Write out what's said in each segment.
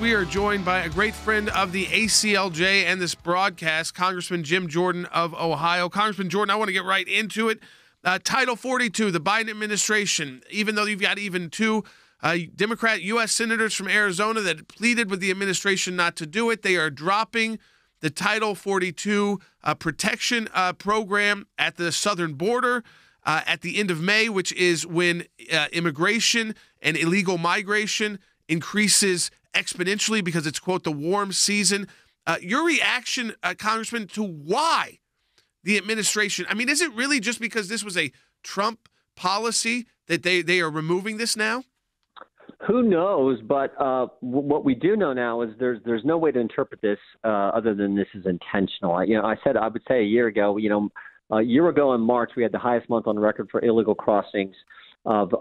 We are joined by a great friend of the ACLJ and this broadcast, Congressman Jim Jordan of Ohio. Congressman Jordan, I want to get right into it. Title 42, the Biden administration, even though you've got even two Democrat U.S. senators from Arizona that pleaded with the administration not to do it, they are dropping the Title 42 protection program at the southern border at the end of May, which is when immigration and illegal migration increases exponentially because it's, quote, the warm season. Your reaction, Congressman, to why the administration, I mean, is it really just because this was a Trump policy that they are removing this now? Who knows? But what we do know now is there's no way to interpret this other than this is intentional. I would say a year ago, a year ago in March, we had the highest month on record for illegal crossings of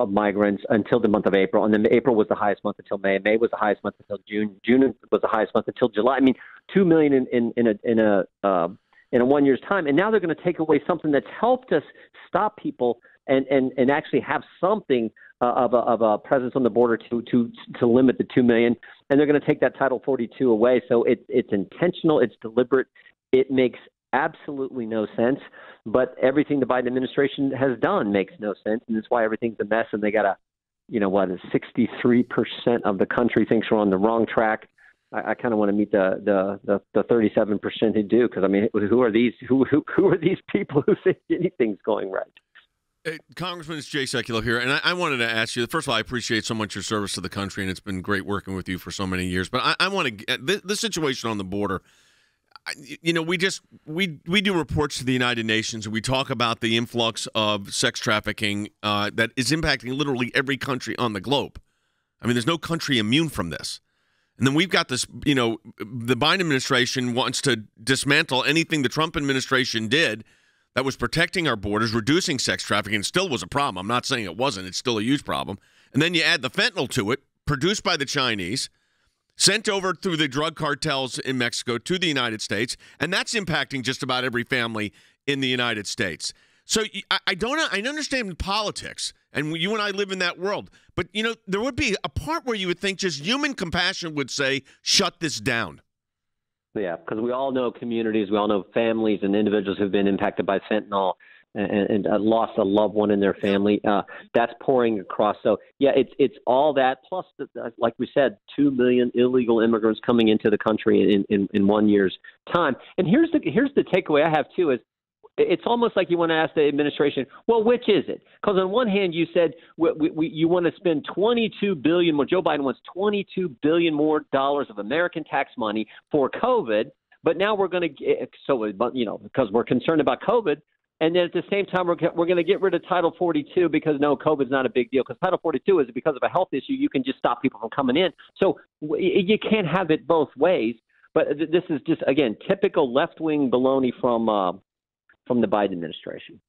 migrants until the month of April, and then April was the highest month until May. May was the highest month until June. June was the highest month until July. I mean, 2 million in a 1 year's time, and now they're going to take away something that's helped us stop people and actually have something of a presence on the border to limit the 2 million, and they're going to take that Title 42 away. So it's intentional, it's deliberate, it makes absolutely no sense. But everything the Biden administration has done makes no sense, and that's why everything's a mess. And they got 63% of the country thinks we're on the wrong track. I kind of want to meet the 37% who do, because I mean, who are these people who think anything's going right? Hey, Congressman, it's Jay Sekulow here, and I wanted to ask you. First of all, I appreciate so much your service to the country, and it's been great working with you for so many years. But I want to get the situation on the border. We do reports to the United Nations, and we talk about the influx of sex trafficking that is impacting literally every country on the globe. I mean, there's no country immune from this. And then we've got this, the Biden administration wants to dismantle anything the Trump administration did that was protecting our borders, reducing sex trafficking. It still was a problem. I'm not saying it wasn't. It's still a huge problem. And then you add the fentanyl to it, produced by the Chinese, sent over through the drug cartels in Mexico to the United States, and that's impacting just about every family in the United States. So I understand politics, and you and I live in that world. But, there would be a part where you would think just human compassion would say, shut this down. Yeah, because we all know communities, we all know families and individuals who've been impacted by fentanyl and lost a loved one in their family. That's pouring across. So, yeah, it's all that. Plus, like we said, 2 million illegal immigrants coming into the country in 1 year's time. And here's the takeaway I have, too, is it's almost like you want to ask the administration, well, which is it? Because on one hand, you said you want to spend $22 billion more. Joe Biden wants $22 billion more dollars of American tax money for COVID. But now we're going to because we're concerned about COVID. And then at the same time, we're going to get rid of Title 42 because, no, COVID's not a big deal. Because Title 42 is because of a health issue. You can just stop people from coming in. So you can't have it both ways. But this is just, again, typical left-wing baloney from the Biden administration.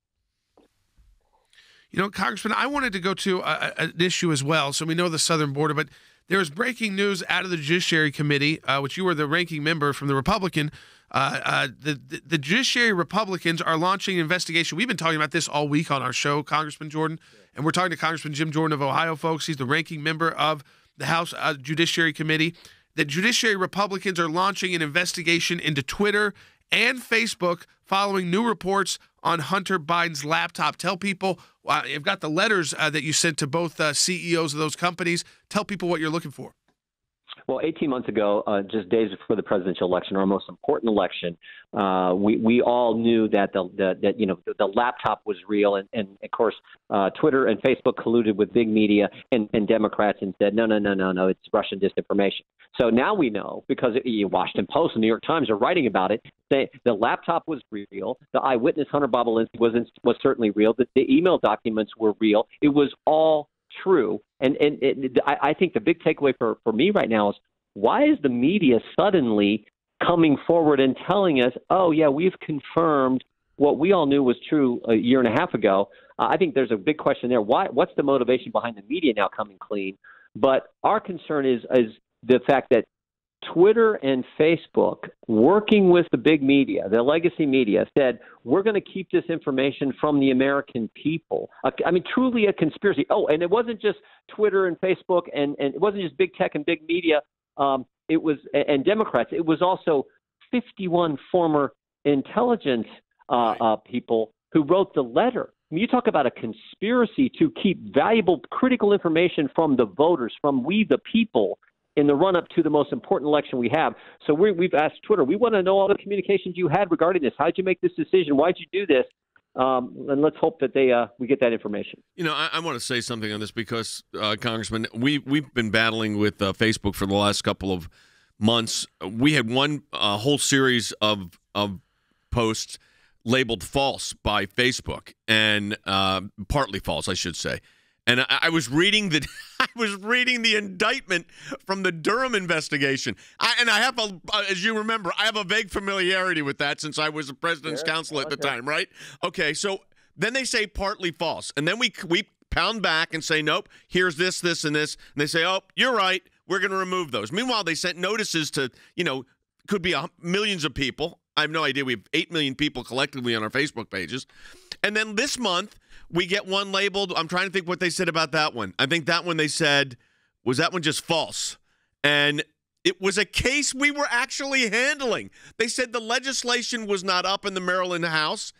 Congressman, I wanted to go to an issue as well. So we know the southern border, but there is breaking news out of the Judiciary Committee, which you were the ranking member from the Republican. The Judiciary Republicans are launching an investigation. We've been talking about this all week on our show, Congressman Jordan, and we're talking to Congressman Jim Jordan of Ohio, folks. He's the ranking member of the House Judiciary Committee. The Judiciary Republicans are launching an investigation into Twitter and Facebook following new reports on Hunter Biden's laptop. Tell people, you've got the letters that you sent to both CEOs of those companies. Tell people what you're looking for. Well, 18 months ago, just days before the presidential election, our most important election, we all knew that the laptop was real, and of course, Twitter and Facebook colluded with big media and Democrats and said, no, it's Russian disinformation. So now we know, because the Washington Post and New York Times are writing about it. The laptop was real. The eyewitness Hunter Bobolinsky was certainly real. The email documents were real. It was all true. And I think the big takeaway for me right now is, why is the media suddenly coming forward and telling us, oh, yeah, we've confirmed what we all knew was true a year and a half ago? I think there's a big question there. What's the motivation behind the media now coming clean? But our concern is the fact that Twitter and Facebook, working with the big media, the legacy media, said, we're going to keep this information from the American people. I mean, truly a conspiracy. Oh, and it wasn't just Twitter and Facebook, and it wasn't just big tech and big media. it was, and Democrats, it was also 51 former intelligence people who wrote the letter. I mean, you talk about a conspiracy to keep valuable, critical information from the voters, from we the people, in the run-up to the most important election we have. So we've asked Twitter, we want to know all the communications you had regarding this. How did you make this decision? Why did you do this? And let's hope that we get that information. You know, I want to say something on this because, Congressman, we've been battling with Facebook for the last couple of months. We had one whole series of posts labeled false by Facebook, and partly false, I should say. And I was reading the indictment from the Durham investigation. I have as you remember, I have a vague familiarity with that since I was the president's counsel at the time, right? Okay, so then they say partly false, and then we pound back and say nope. Here's this, and this, and they say, oh, you're right. We're going to remove those. Meanwhile, they sent notices to could be millions of people. I have no idea. We have 8 million people collectively on our Facebook pages, and then this month. We get one labeled. I'm trying to think what they said about that one. I think that one they said, was that one just false? And it was a case we were actually handling. They said the legislation was not up in the Maryland House.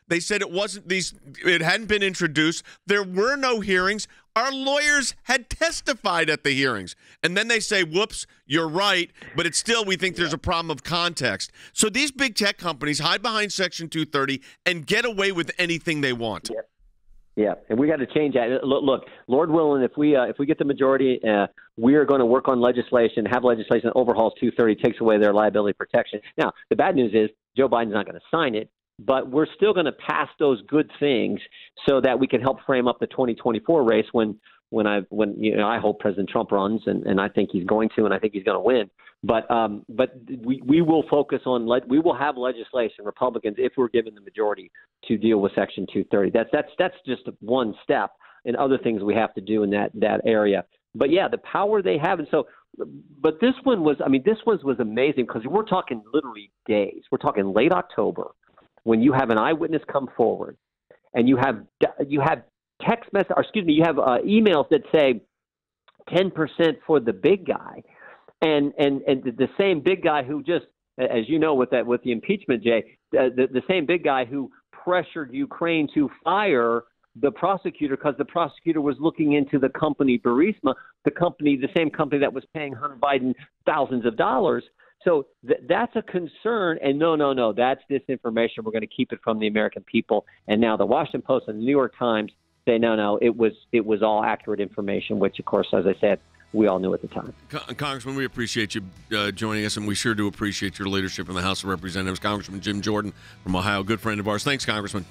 They said it hadn't been introduced. There were no hearings. Our lawyers had testified at the hearings. And then they say, whoops, you're right, but it's still, we think there's a problem of context. So these big tech companies hide behind Section 230 and get away with anything they want. Yep. Yeah, and we got to change that. Look, Lord willing, if we get the majority, we are going to work on legislation, have legislation that overhauls 230, takes away their liability protection. Now, the bad news is Joe Biden's not going to sign it, but we're still going to pass those good things so that we can help frame up the 2024 race when I hope President Trump runs, and I think he's going to, and I think he's going to win. But we will focus on we will have legislation, Republicans, if we're given the majority, to deal with Section 230. That's just one step, and other things we have to do in that area. But yeah, the power they have, and so. But this one was amazing because we're talking literally days. We're talking late October when you have an eyewitness come forward, and you have text message, or excuse me, you have emails that say 10% for the big guy. And the same big guy who just, as you know, with the impeachment, Jay, the same big guy who pressured Ukraine to fire the prosecutor because the prosecutor was looking into the company Burisma, the same company that was paying Hunter Biden thousands of dollars. So that's a concern. And no, that's disinformation. We're going to keep it from the American people. And now the Washington Post and the New York Times say no, it was all accurate information, which, of course, as I said, we all knew at the time. Congressman, we appreciate you joining us, and we sure do appreciate your leadership in the House of Representatives. Congressman Jim Jordan from Ohio, good friend of ours. Thanks, Congressman.